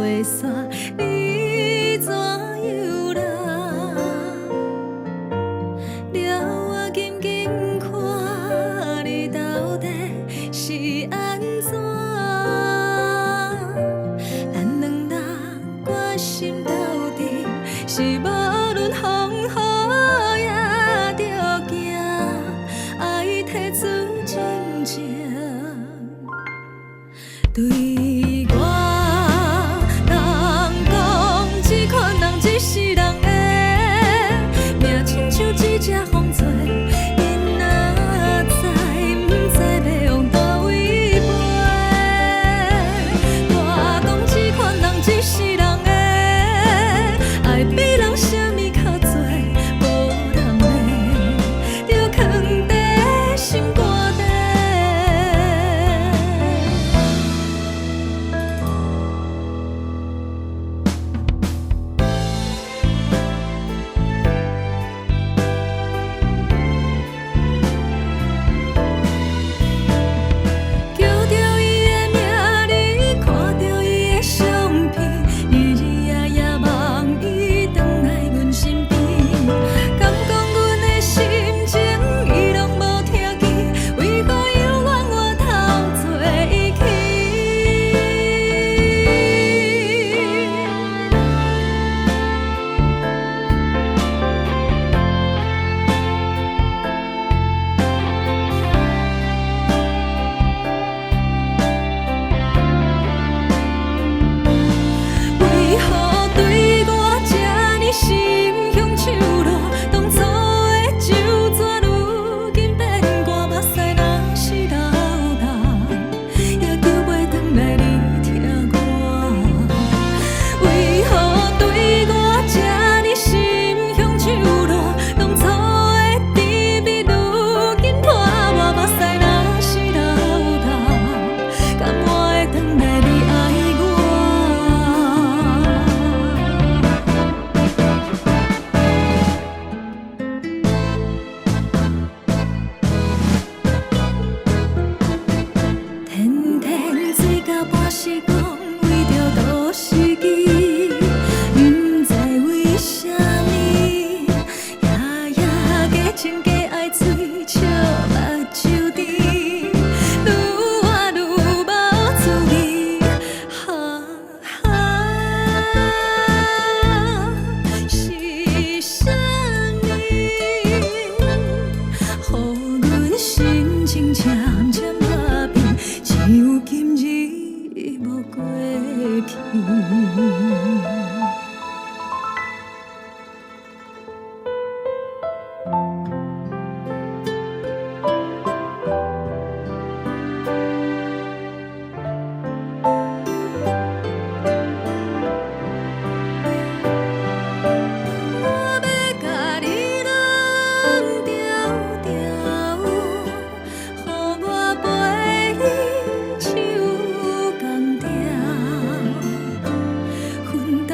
袂煞，你怎又来？了我紧紧看你到底是安怎？咱两人关心到底是无论风雨也着行，爱提出真情。对我，人讲这款人只是人的命，亲像一只风吹，因若知，不知要往倒位飞。我讲这款人只是人的，爱比人啥物较多，无人袂，着藏在心肝底。叫着伊的名，你看着伊的相片，日日夜夜望伊回来阮身边。敢讲阮的心情，伊拢无听见，为何犹原我头做伊去？为何对我这呢心向手落？当初的酒怎如今变寒？目屎若是流淌，也救袂转来你疼我。为何对我这呢心向手落？当初的甜蜜如今破磨，目屎若是流淌，敢我会转来你爱我？天天醉到半时讲，为着都市机，不知为啥物，夜夜加情加爱醉，笑目睭甜，愈活愈无滋味，哈哈，是啥物？予阮心情渐渐麻痹，像今日无过去。我要甲你拢条条，予我陪你手共条，分担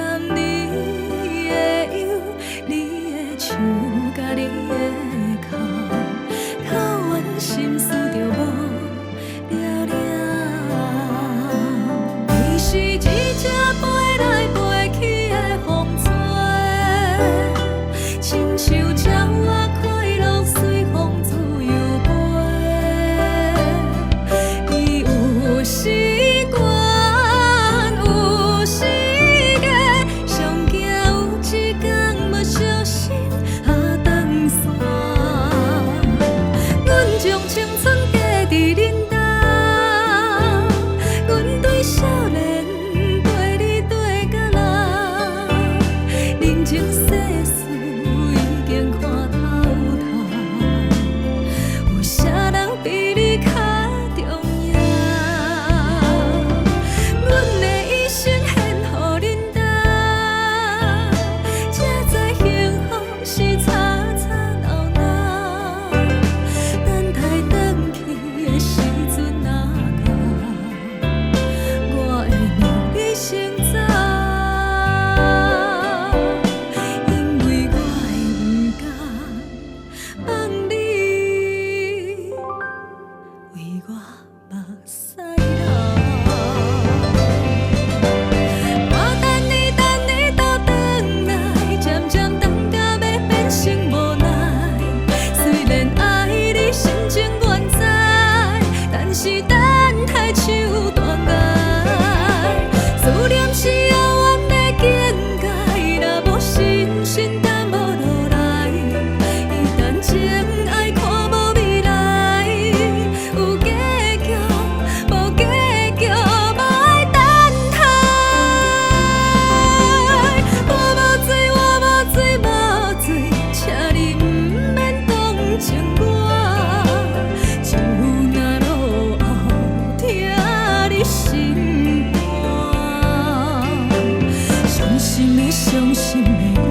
伤心的我，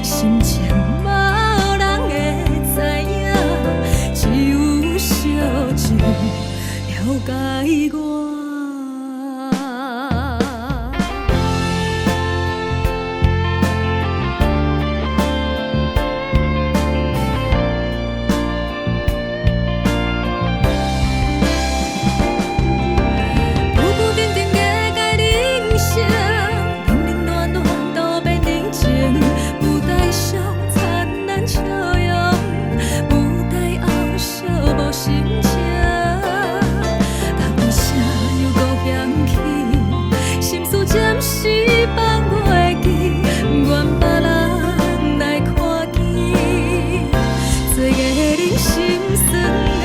心情无人会知影，只有烧酒了解我。暂时放袂记，愿别人来看见，做个人心酸。